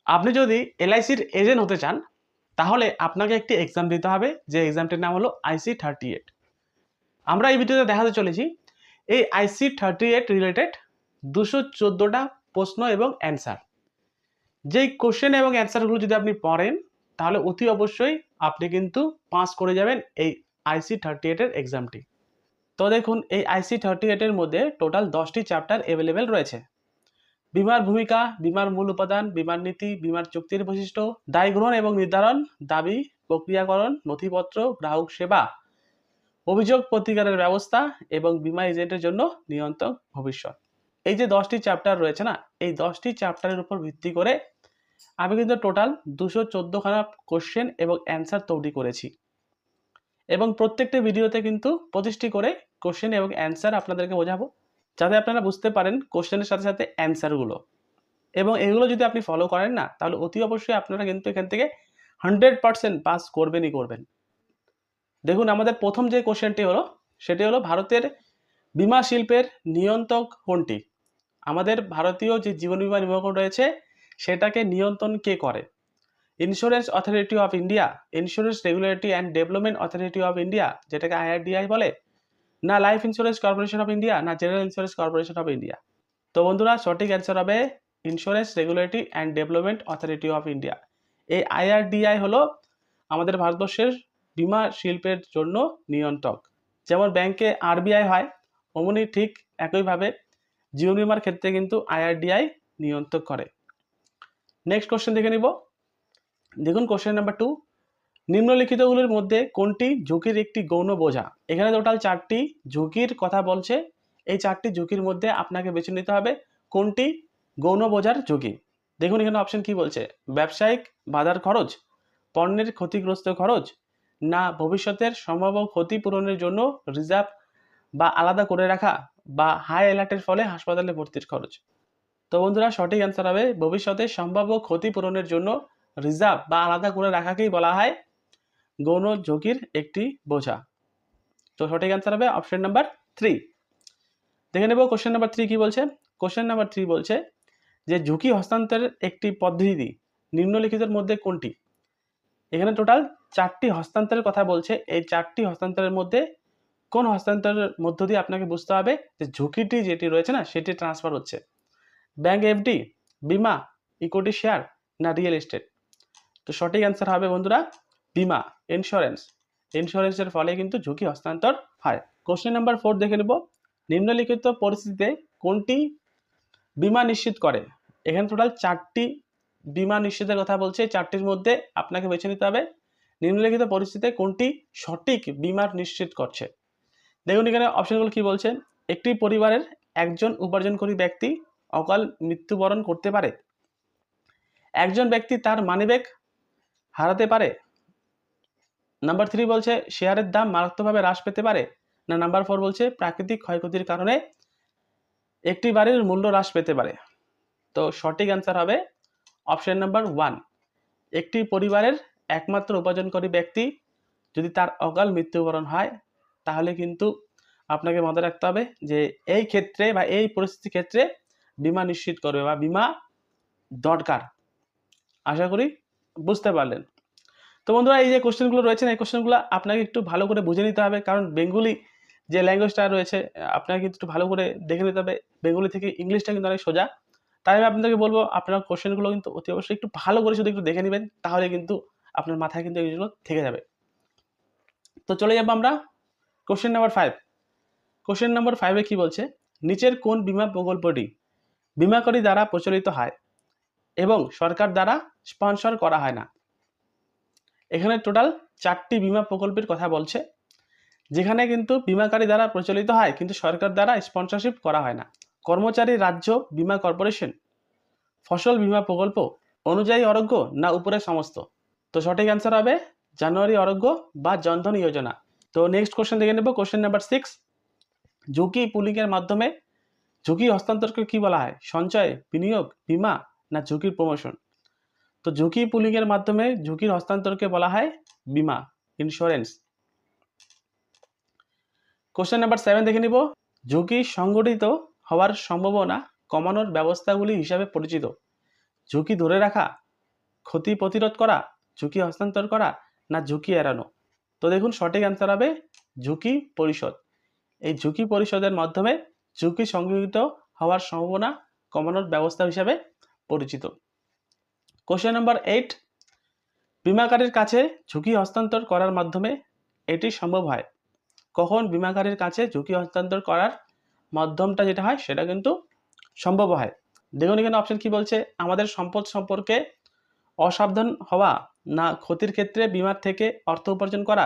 আপনি যদি এলআইসির এজেন্ট হতে চান তাহলে আপনাকে একটি এক্সাম দিতে হবে, যে এক্সামটির নাম হলো IC38। আমরা এই ভিডিওতে দেখাতে চলেছি এই IC38 রিলেটেড 214টা প্রশ্ন এবং অ্যান্সার। যেই কোশ্চেন এবং অ্যান্সারগুলো যদি আপনি পড়েন তাহলে অতি অবশ্যই আপনি কিন্তু পাস করে যাবেন এই IC38 এর এক্সামটি। তো দেখুন, এই IC38 এর মধ্যে টোটাল 10টি চ্যাপ্টার অ্যাভেলেবেল রয়েছে। বীমার ভূমিকা, বীমার মূল উপাদান, বীমার নীতি, বীমার চুক্তির বৈশিষ্ট্য, দায় গ্রহণ এবং নির্ধারণ, দাবি, প্রক্রিয়াকরণ, নথিপত্র, গ্রাহক সেবা, অভিযোগ প্রতিকারের ব্যবস্থা এবং বীমা এজেন্টের জন্য নিয়ন্ত্রক ভবিষ্যৎ। এই যে 10টি চ্যাপ্টার রয়েছে না, এই 10টি চ্যাপ্টারের উপর ভিত্তি করে আমি কিন্তু টোটাল 214খানা কোশ্চেন এবং অ্যান্সার তৈরি করেছি এবং প্রত্যেকটি ভিডিওতে কিন্তু 25টি করে কোশ্চেন এবং অ্যান্সার আপনাদেরকে বোঝাবো, যাতে আপনারা বুঝতে পারেন কোশ্চেনের সাথে সাথে অ্যান্সারগুলো। এবং এগুলো যদি আপনি ফলো করেন না তাহলে অতি অবশ্যই আপনারা কিন্তু এখান থেকে 100% পাস করবেনই করবেন। দেখুন, আমাদের প্রথম যে কোশ্চেনটি হলো সেটি হলো ভারতের বীমা শিল্পের নিয়ন্ত্রক কোনটি? আমাদের ভারতীয় যে জীবন বীমা নিগম রয়েছে সেটাকে নিয়ন্ত্রণ কে করে? Insurance authority of India, insurance regulatory and development authority of India, যেটাকে IRDAI বলে, না life insurance corporation of India, না general insurance corporation of India? তো বন্ধুরা, সঠিক অ্যান্সার হবে insurance regulatory and development authority of India. এই IRDAI হলো আমাদের ভারতবর্ষের বীমা শিল্পের জন্য নিয়ন্ত্রক। যেমন ব্যাংকে RBI হয়, অমনি ঠিক একইভাবে জীবন বীমার ক্ষেত্রে কিন্তু IRDAI নিয়ন্ত্রক করে। নেক্সট কোশ্চেন দেখে নিব। দেখুন কোশ্চেন নাম্বার 2, নিম্নলিখিতগুলির মধ্যে কোনটি ঝুঁকির একটি গৌণ বোঝা? এখানে টোটাল 4টি ঝুঁকির কথা বলছে। এই 4টি ঝুঁকির মধ্যে আপনাকে বেছে নিতে হবে কোনটি গৌণ বোঝার ঝুঁকি। দেখুন এখানে অপশন কি বলছে, ব্যবসায়িক বাধার খরচ, পণ্যের ক্ষতিগ্রস্ত খরচ, না ভবিষ্যতের সম্ভাব্য ক্ষতি পূরণের জন্য রিজার্ভ বা আলাদা করে রাখা, বা হাই অ্যালার্টের ফলে হাসপাতালে ভর্তির খরচ। তো বন্ধুরা, সঠিক অ্যান্সার হবে ভবিষ্যতে সম্ভাব্য ক্ষতি পূরণের জন্য রিজার্ভ বা আলাদা করে রাখাকেই বলা হয় গৌণ ঝুঁকির একটি বোঝা। তো সঠিক অ্যান্সার হবে অপশন নাম্বার 3। দেখে নেব কোশ্চেন নাম্বার 3 কি বলছে। কোশ্চেন নাম্বার 3 বলছে যে ঝুঁকি হস্তান্তরের একটি পদ্ধতি নিম্নলিখিতের মধ্যে কোনটি? এখানে টোটাল 4টি হস্তান্তরের কথা বলছে। এই 4টি হস্তান্তরের মধ্যে কোন হস্তান্তরের মধ্য দিয়ে আপনাকে বুঝতে হবে যে ঝুঁকিটি যেটি রয়েছে না সেটি ট্রান্সফার হচ্ছে? ব্যাংক FD, বিমা, ইকুইটি শেয়ার, না রিয়েল এস্টেট? তো সঠিক অ্যান্সার হবে বন্ধুরা বিমা, ইন্স্যুরেন্স। ইন্স্যুরেন্সের ফলে কিন্তু ঝুঁকি হস্তান্তর হয়। কোশ্চেন নাম্বার 4 দেখে নেব। নিম্নলিখিত পরিস্থিতিতে কোনটি বিমা নিশ্চিত করে? এখানে টোটাল 4টি বিমা নিশ্চিতের কথা বলছে। 4টির মধ্যে আপনাকে বেছে নিতে হবে নিম্নলিখিত পরিস্থিতিতে কোনটি সঠিক বিমার নিশ্চিত করছে। দেখুন এখানে অপশনগুলো কি বলছে। একটি পরিবারের একজন উপার্জনকারী ব্যক্তি অকাল মৃত্যুবরণ করতে পারে। একজন ব্যক্তি তার মানিব্যাগ হারাতে পারে। নাম্বার 3 বলছে শেয়ারের দাম মারাত্মকভাবে হ্রাস পেতে পারে। না নাম্বার 4 বলছে প্রাকৃতিক ক্ষয়ক্ষতির কারণে একটি বাড়ির মূল্য হ্রাস পেতে পারে। তো সঠিক অ্যান্সার হবে অপশন নাম্বার 1। একটি পরিবারের একমাত্র উপার্জনকারী ব্যক্তি যদি তার অকাল মৃত্যুবরণ হয় তাহলে কিন্তু আপনাকে মনে রাখতে হবে যে এই ক্ষেত্রে বা এই পরিস্থিতির ক্ষেত্রে বীমা নিশ্চিত করবে বা বীমা দরকার। আশা করি বুঝতে পারলেন। তো বন্ধুরা, এই যে কোশ্চেনগুলো রয়েছে এই কোশ্চেনগুলো আপনাকে একটু ভালো করে বুঝে নিতে হবে, কারণ বেঙ্গলি যে ল্যাঙ্গুয়েজটা রয়েছে আপনাকে কিন্তু একটু ভালো করে দেখে নিতে হবে। বেঙ্গলি থেকে ইংলিশটা কিন্তু অনেক সোজা। তাই আমি আপনাদেরকে বলবো আপনার কোশ্চেনগুলো কিন্তু অতি অবশ্যই একটু ভালো করে শুধু একটু দেখে নেবেন, তাহলে কিন্তু আপনার মাথায় কিন্তু এইগুলো থেকে যাবে। তো চলে যাবো আমরা কোশ্চেন নাম্বার 5। কোশ্চেন নাম্বার 5-এ কি বলছে, নিচের কোন বীমা প্রকল্পটি বীমাকারী দ্বারা প্রচলিত হয় এবং সরকার দ্বারা স্পন্সর করা হয় না? এখানে টোটাল 4টি বীমা প্রকল্পের কথা বলছে, যেখানে কিন্তু বীমাকারী দ্বারা প্রচলিত হয় কিন্তু সরকার দ্বারা স্পন্সরশিপ করা হয় না। কর্মচারী রাজ্য বীমা কর্পোরেশন, ফসল বীমা প্রকল্প, অনুযায়ী আরোগ্য, না উপরের সমস্ত? তো সঠিক অ্যান্সার হবে জানুয়ারি আরোগ্য বা জনধন যোজনা। তো নেক্সট কোশ্চেন দেখে নেব। কোশ্চেন নাম্বার 6, ঝুঁকি পুলিংয়ের মাধ্যমে ঝুঁকি হস্তান্তরকে কি বলা হয়? সঞ্চয়, বিনিয়োগ, বীমা, না ঝুঁকির প্রমোশন? তো ঝুঁকি পুলিংয়ের মাধ্যমে ঝুঁকির হস্তান্তরকে বলা হয় বীমা, ইন্স্যুরেন্স। কোশ্চেন নাম্বার 7 দেখে নিব। ঝুঁকি সংগঠিত হওয়ার সম্ভাবনা কমানোর ব্যবস্থাগুলি হিসাবে পরিচিত ঝুঁকি ধরে রাখা, ক্ষতি প্রতিরোধ করা, ঝুঁকি হস্তান্তর করা, না ঝুঁকি এড়ানো? তো দেখুন সঠিক অ্যান্সার হবে ঝুঁকি পরিশোধ। এই ঝুঁকি পরিশোধের মাধ্যমে ঝুঁকি সংঘটিত হওয়ার সম্ভাবনা কমানোর ব্যবস্থা হিসাবে পরিচিত। কোশ্চেন নাম্বার 8, বীমাকারীর কাছে ঝুঁকি হস্তান্তর করার মাধ্যমে এটি সম্ভব হয়। কখন বীমাকারীর কাছে ঝুঁকি হস্তান্তর করার মাধ্যমটা যেটা হয় সেটা কিন্তু সম্ভব হয়। দেখুন এখানে অপশন কি বলছে, আমাদের সম্পদ সম্পর্কে অসাবধান হওয়া, না ক্ষতির ক্ষেত্রে বীমার থেকে অর্থ উপার্জন করা,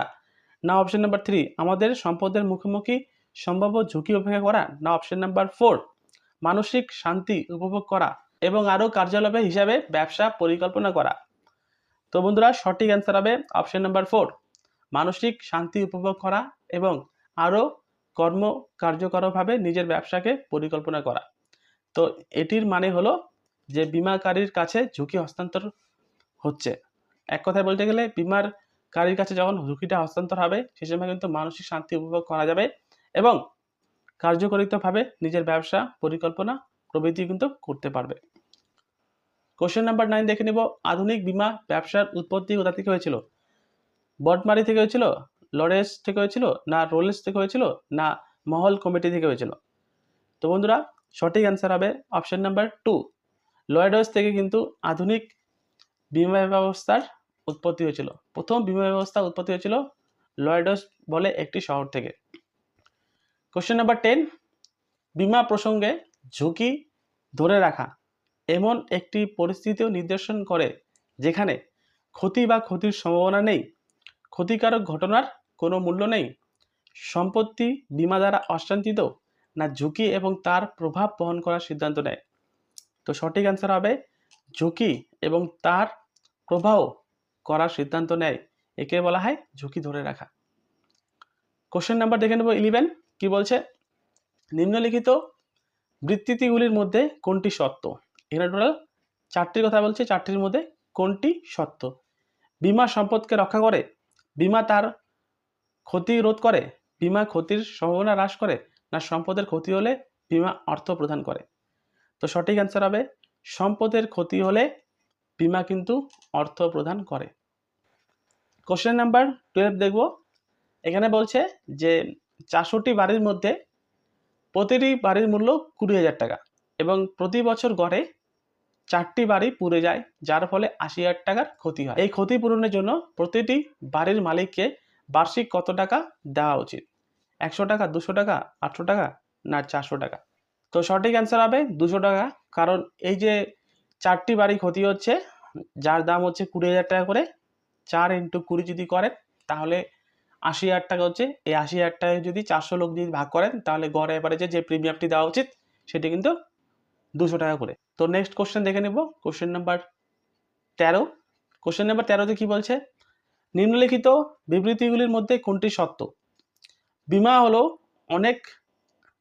না অপশন নাম্বার 3 আমাদের সম্পদের মুখোমুখি সম্ভাব্য ঝুঁকি উপেক্ষা করা, না অপশন নাম্বার 4 মানসিক শান্তি উপভোগ করা এবং আরও কার্যকলাপের হিসাবে ব্যবসা পরিকল্পনা করা। তো বন্ধুরা সঠিক অ্যান্সার হবে অপশন নাম্বার 4 মানসিক শান্তি উপভোগ করা এবং আরও কার্যকরভাবে নিজের ব্যবসাকে পরিকল্পনা করা। তো এটির মানে হলো যে বীমাকারীর কাছে ঝুঁকি হস্তান্তর হচ্ছে। এক কথায় বলতে গেলে বীমাকারীর কাছে যখন ঝুঁকিটা হস্তান্তর হবে সে সময় কিন্তু মানসিক শান্তি উপভোগ করা যাবে এবং কার্যকরিতভাবে নিজের ব্যবসা পরিকল্পনা প্রভৃতি কিন্তু করতে পারবে। কোশ্চেন নাম্বার 9 দেখে নিব, আধুনিক বীমা ব্যবসার উৎপত্তি কোথা থেকে হয়েছিল? বটমারি থেকে হয়েছিল, লরেন্স থেকে হয়েছিল, না রোলেন্স থেকে হয়েছিল, না মহল কমিটি থেকে হয়েছিল? তো বন্ধুরা সঠিক অ্যান্সার হবে অপশন নাম্বার 2 লয়েডস থেকে কিন্তু আধুনিক বীমা ব্যবস্থার উৎপত্তি হয়েছিল। প্রথম বীমা ব্যবস্থা উৎপত্তি হয়েছিল লয়েডস বলে একটি শহর থেকে। কোশ্চেন নাম্বার 10, বীমা প্রসঙ্গে ঝুঁকি ধরে রাখা এমন একটি পরিস্থিতিও নির্দেশন করে যেখানে ক্ষতি বা ক্ষতির সম্ভাবনা নেই, ক্ষতিকারক ঘটনার কোনো মূল্য নেই, সম্পত্তি বীমা দ্বারা অশান্তিত, না ঝুঁকি এবং তার প্রভাব বহন করার সিদ্ধান্ত নেয়? তো সঠিক অ্যান্সার হবে ঝুঁকি এবং তার প্রভাব করার সিদ্ধান্ত নেয়, একে বলা হয় ঝুঁকি ধরে রাখা। কোশ্চেন নাম্বার দেখে নেব 11, কি বলছে, নিম্নলিখিত বৃত্তিগুলির মধ্যে কোনটি সত্য? এখানে টোটাল 4টির কথা বলছে, 4টির মধ্যে কোনটি সত্য? বীমা সম্পদকে রক্ষা করে, বীমা তার ক্ষতি রোধ করে, বীমা ক্ষতির সম্ভাবনা হ্রাস করে, না সম্পদের ক্ষতি হলে বীমা অর্থ প্রদান করে? তো সঠিক অ্যান্সার হবে সম্পদের ক্ষতি হলে বীমা কিন্তু অর্থ প্রদান করে। কোশ্চেন নাম্বার 12 দেখব, এখানে বলছে যে 400টি বাড়ির মধ্যে প্রতিটি বাড়ির মূল্য 20,000 টাকা এবং প্রতি বছর গড়ে 4টি বাড়ি পুড়ে যায়, যার ফলে 80,000 টাকার ক্ষতি হয়। এই ক্ষতি পূরণের জন্য প্রতিটি বাড়ির মালিককে বার্ষিক কত টাকা দেওয়া উচিত? 100 টাকা, 200 টাকা, 800 টাকা, না 400 টাকা? তো সঠিক অ্যান্সার হবে 200 টাকা। কারণ এই যে 4টি বাড়ি ক্ষতি হচ্ছে যার দাম হচ্ছে 20,000 টাকা করে, 4 × 20 যদি করেন তাহলে 80,000 টাকা হচ্ছে। এই 80,000 টাকায় যদি 400 লোক যদি ভাগ করেন তাহলে গড় এভারেজে যে প্রিমিয়ামটি দেওয়া উচিত সেটি কিন্তু 200 টাকা করে। তো নেক্সট কোশ্চেন দেখে নেব, কোশ্চেন নাম্বার 13। কোশ্চেন নাম্বার 13তে কি বলছে, নিম্নলিখিত বিবৃতিগুলির মধ্যে কোনটি সত্য? বীমা হলো অনেক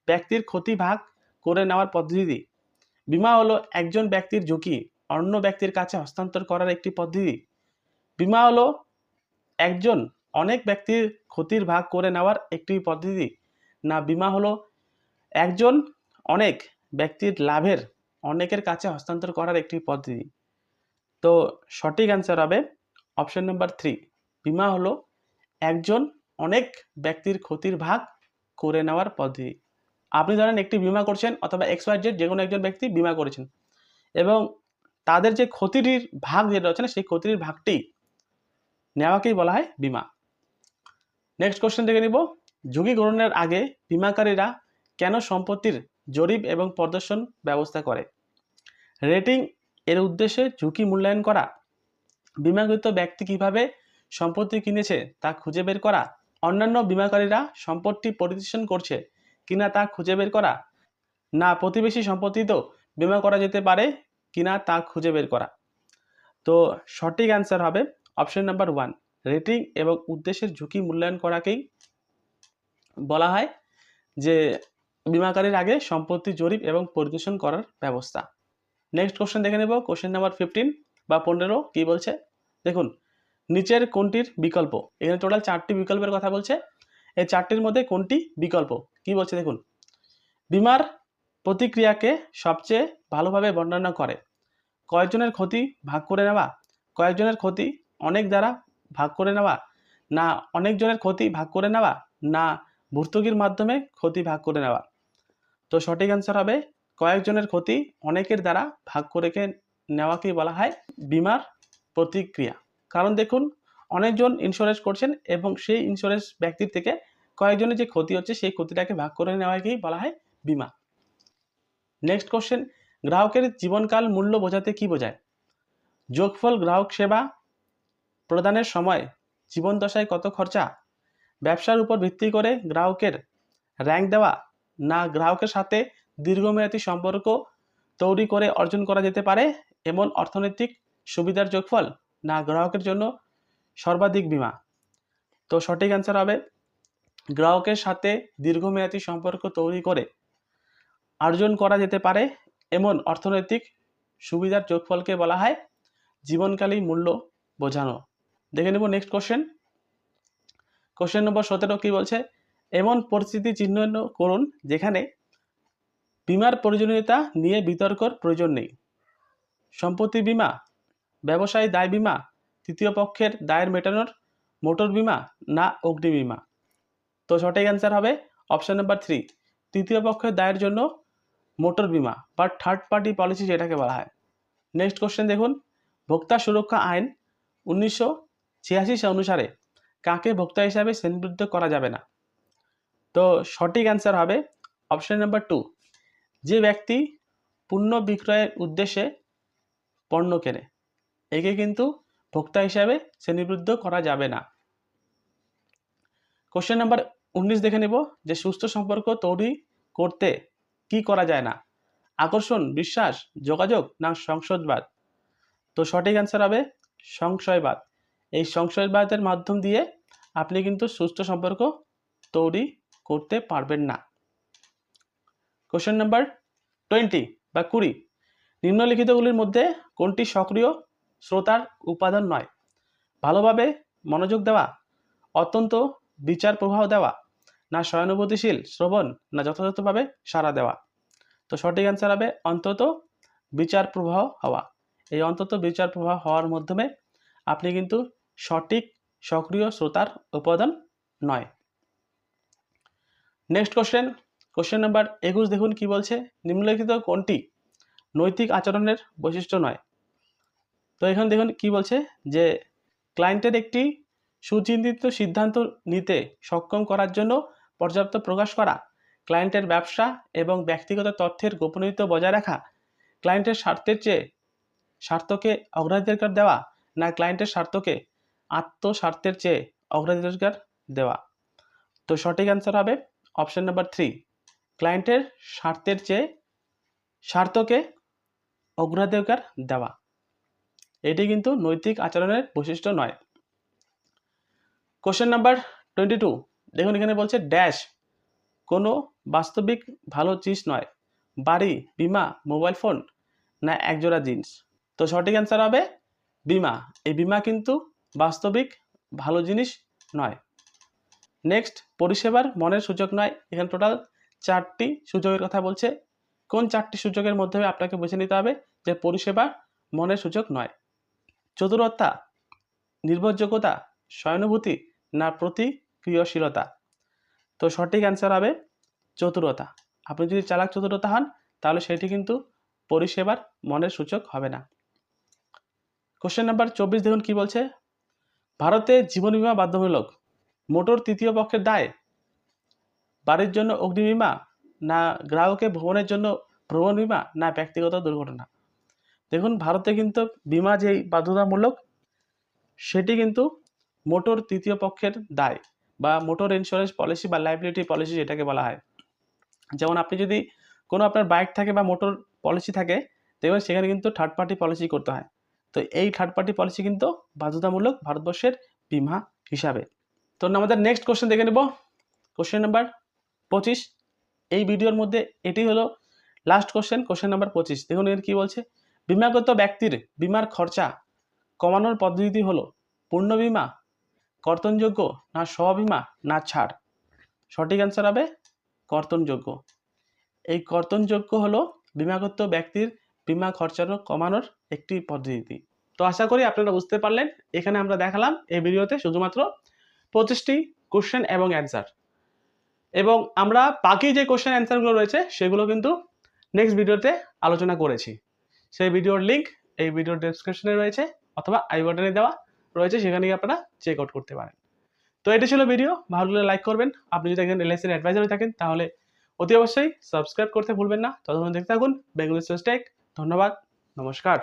ব্যক্তির ক্ষতি ভাগ করে নেওয়ার পদ্ধতি। বীমা হলো একজন ব্যক্তির ঝুঁকি অন্য ব্যক্তির কাছে হস্তান্তর করার একটি পদ্ধতি। বীমা হলো একজন অনেক ব্যক্তির ক্ষতির ভাগ করে নেওয়ার একটি পদ্ধতি, না বীমা হলো একজন অনেক ব্যক্তির লাভের অনেকের কাছে হস্তান্তর করার একটি পদ্ধতি? তো সঠিক অ্যান্সার হবে অপশন নাম্বার 3 বীমা হলো একজন অনেক ব্যক্তির ক্ষতির ভাগ করে নেওয়ার পদ্ধতি। আপনি ধরেন একটি বীমা করছেন অথবা XYZ যে কোনো একজন ব্যক্তি বীমা করেছেন এবং তাদের যে ক্ষতির ভাগ যেটা হচ্ছে না সেই ক্ষতির ভাগটি নেওয়াকেই বলা হয় বীমা। নেক্সট কোশ্চেন দেখে নিব, ঝুঁকি গ্রহণের আগে বীমাকারীরা কেন সম্পত্তির জরিপ এবং প্রদর্শন ব্যবস্থা করে? রেটিং এর উদ্দেশ্যে ঝুঁকি মূল্যায়ন করা, বীমাকৃত ব্যক্তি কিভাবে সম্পত্তি কিনেছে তা খুঁজে বের করা, অন্যান্য বীমাকারীরা সম্পত্তি পরিদর্শন করছে কিনা তা খুঁজে বের করা, না প্রতিবেশী সম্পত্তি তো বীমা করা যেতে পারে কিনা তা খুঁজে বের করা? তো সঠিক অ্যান্সার হবে অপশন নাম্বার 1 রেটিং এবং উদ্দেশ্যের ঝুঁকি মূল্যায়ন করাকেই বলা হয় যে বীমাকারীর আগে সম্পত্তি জরিপ এবং পরিদর্শন করার ব্যবস্থা। নেক্সট কোশ্চেন দেখে নেব, কোশ্চেন নাম্বার 15 বা 15 কি বলছে, দেখুন নিচের কোনটির বিকল্প? এখানে টোটাল 4টি বিকল্পের কথা বলছে, এই 4টির মধ্যে কোনটি বিকল্প কি বলছে দেখুন, বীমার প্রতিক্রিয়াকে সবচেয়ে ভালোভাবে বর্ণনা করে, কয়েকজনের ক্ষতি ভাগ করে নেওয়া, কয়েকজনের ক্ষতি অনেক দ্বারা ভাগ করে নেওয়া, না অনেকজনের ক্ষতি ভাগ করে নেওয়া, না ভর্তুকির মাধ্যমে ক্ষতি ভাগ করে নেওয়া? তো সঠিক অ্যান্সার হবে কয়েকজনের ক্ষতি অনেকের দ্বারা ভাগ করে নেওয়াকেই বলা হয় বীমার প্রতিক্রিয়া। কারণ দেখুন, অনেকজন ইন্স্যুরেন্স করছেন এবং সেই ইন্স্যুরেন্স ব্যক্তির থেকে কয়েকজনের যে ক্ষতি হচ্ছে সেই ক্ষতিটাকে ভাগ করে নেওয়াকেই বলা হয় বীমা। নেক্সট কোশ্চেন, গ্রাহকের জীবনকাল মূল্য বোঝাতে কি বোঝায়? যোগফল গ্রাহক সেবা প্রদানের সময় জীবন দশায় কত খরচা, ব্যবসার উপর ভিত্তি করে গ্রাহকের র্যাঙ্ক দেওয়া, না গ্রাহকের সাথে দীর্ঘমেয়াদী সম্পর্ক তৈরি করে অর্জন করা যেতে পারে এমন অর্থনৈতিক সুবিধার যোগফল, না গ্রাহকের জন্য সর্বাধিক বীমা? তো সঠিক অ্যান্সার হবে গ্রাহকের সাথে দীর্ঘমেয়াদী সম্পর্ক তৈরি করে অর্জন করা যেতে পারে এমন অর্থনৈতিক সুবিধার যোগফলকে বলা হয় জীবনকালীন মূল্য বোঝানো। দেখে নেব নেক্সট কোশ্চেন। কোশ্চেন নম্বর 17 কি বলছে? এমন পরিস্থিতি চিহ্নিত করুন যেখানে বীমার প্রয়োজনীয়তা নিয়ে বিতর্কের প্রয়োজন নেই। সম্পত্তি বীমা, ব্যবসায়ী দায় বীমা, তৃতীয় পক্ষের দায়ের মেটানোর মোটর বীমা, না অগ্নি বীমা? তো সঠিক অ্যান্সার হবে অপশন নাম্বার 3, তৃতীয় পক্ষের দায়ের জন্য মোটর বীমা বা থার্ড পার্টি পলিসি যেটাকে বলা হয়। নেক্সট কোশ্চেন দেখুন, ভোক্তা সুরক্ষা আইন 1986 অনুসারে কাকে ভোক্তা হিসাবে শ্রেণীবদ্ধ করা যাবে না? তো সঠিক অ্যান্সার হবে অপশন নাম্বার 2, যে ব্যক্তি পণ্য বিক্রয়ের উদ্দেশ্যে পণ্য কেনে, একে কিন্তু ভোক্তা হিসাবে শ্রেণীবদ্ধ করা যাবে না। কোশ্চেন নাম্বার 19 দেখে নেব, যে সুস্থ সম্পর্ক তৈরি করতে কি করা যায় না? আকর্ষণ, বিশ্বাস, যোগাযোগ, না সংসদবাদ? তো সঠিক অ্যান্সার হবে সংশয়বাদ। এই সংশয়বাদের মাধ্যম দিয়ে আপনি কিন্তু সুস্থ সম্পর্ক তৈরি করতে পারবেন না। কোশ্চেন নাম্বার 20 বা 20, নিম্নলিখিতগুলির মধ্যে কোনটি সক্রিয় শ্রোতার উপাদান নয়? ভালোভাবে মনোযোগ দেওয়া, অত্যন্ত বিচার প্রবাহ দেওয়া, না সহানুভূতিশীল শ্রবণ, না যথাযথভাবে সাড়া দেওয়া? তো সঠিক অ্যান্সার হবে অন্তত বিচার প্রবাহ হওয়া। এই অন্তত বিচার প্রবাহ হওয়ার মাধ্যমে আপনি কিন্তু সঠিক সক্রিয় শ্রোতার উপাদান নয়। নেক্সট কোশ্চেন, কোশ্চেন নাম্বার 21 দেখুন কি বলছে, নিম্নলিখিত কোনটি নৈতিক আচরণের বৈশিষ্ট্য নয়? তো এখানে দেখুন কি বলছে, যে ক্লায়েন্টের একটি সুচিন্তিত সিদ্ধান্ত নিতে সক্ষম করার জন্য পর্যাপ্ত প্রকাশ করা, ক্লায়েন্টের ব্যবসা এবং ব্যক্তিগত তথ্যের গোপনীয়তা বজায় রাখা, ক্লায়েন্টের স্বার্থকে অগ্রাধিকার দেওয়া, না ক্লায়েন্টের স্বার্থকে আত্মস্বার্থের চেয়ে অগ্রাধিকার দেওয়া? তো সঠিক অ্যান্সার হবে অপশন নাম্বার 3, ক্লায়েন্টের স্বার্থকে অগ্রাধিকার দেওয়া। এটি কিন্তু নৈতিক আচরণের বৈশিষ্ট্য নয়। কোশ্চেন নাম্বার 22 দেখুন এখানে বলছে ড্যাশ কোনো বাস্তবিক ভালো জিনিস নয়, বাড়ি, বীমা, মোবাইল ফোন, না একজোড়া জিন্স? তো সঠিক অ্যান্সার হবে বীমা। এই বীমা কিন্তু বাস্তবিক ভালো জিনিস নয়। নেক্সট, পরিষেবার মনের সূচক নয়। এখানে টোটাল 4টি সূচকের কথা বলছে। কোন 4টি সূচকের মধ্যে আপনাকে বুঝে নিতে হবে যে পরিষেবা মনের সূচক নয়? চতুরতা, নির্ভরযোগ্যতা, সহানুভূতি, না প্রতিক্রিয়াশীলতা? তো সঠিক অ্যান্সার হবে চতুরতা। আপনি যদি চালাক চতুরতা হন তাহলে সেটি কিন্তু পরিষেবার মনের সূচক হবে না। কোশ্চেন নাম্বার 24 দেখুন কি বলছে, ভারতে জীবন বীমা বাধ্যতামূলক, মোটর তৃতীয় পক্ষের দায়, বাড়ির জন্য অগ্নি বীমা, না গ্রাহকের ভ্রমণের জন্য ভ্রমণ বীমা, না ব্যক্তিগত দুর্ঘটনা? দেখুন ভারতে কিন্তু বীমা যেই বাধ্যতামূলক সেটি কিন্তু মোটর তৃতীয় পক্ষের দায় বা মোটর ইন্স্যুরেন্স পলিসি বা লাইবিলিটি পলিসি যেটাকে বলা হয়। যেমন আপনি যদি কোনো আপনার বাইক থাকে বা মোটর পলিসি থাকে, দেখবেন সেখানে কিন্তু থার্ড পার্টি পলিসি করতে হয়। তো এই থার্ড পার্টি পলিসি কিন্তু বাধ্যতামূলক ভারতবর্ষের বীমা হিসাবে। তো আমাদের নেক্সট কোশ্চেন দেখে নেব, কোশ্চেন নাম্বার 25। এই ভিডিওর মধ্যে এটি হলো লাস্ট কোশ্চেন, কোশ্চেন নাম্বার 25। দেখুন এর কি বলছে, বীমাগত ব্যক্তির বীমার খরচা কমানোর পদ্ধতি হলো পূর্ণ বীমা, কর্তনযোগ্য, না সহবীমা, না ছাড়? সঠিক অ্যান্সার হবে কর্তনযোগ্য। এই কর্তনযোগ্য হলো বীমাগত ব্যক্তির বীমা খরচা কমানোর একটি পদ্ধতি। তো আশা করি আপনারা বুঝতে পারলেন। এখানে আমরা দেখালাম এই ভিডিওতে শুধুমাত্র 25টি কোশ্চেন এবং অ্যান্সার, এবং আমরা বাকি যে কোশ্চেন অ্যান্সারগুলো রয়েছে সেগুলো কিন্তু নেক্সট ভিডিওতে আলোচনা করেছি। সেই ভিডিওর লিঙ্ক এই ভিডিওর ডেসক্রিপশনে রয়েছে অথবা আই বাটনে দেওয়া রয়েছে, সেখানে গিয়ে আপনারা চেক আউট করতে পারেন। তো এটা ছিল ভিডিও, ভালো লাগলে লাইক করবেন। আপনি যদি একজন এলআইসির অ্যাডভাইজার হয়ে থাকেন তাহলে অতি অবশ্যই সাবস্ক্রাইব করতে ভুলবেন না। ততক্ষণ দেখতে থাকুন বেঙ্গলি সোর্স টেক। ধন্যবাদ, নমস্কার।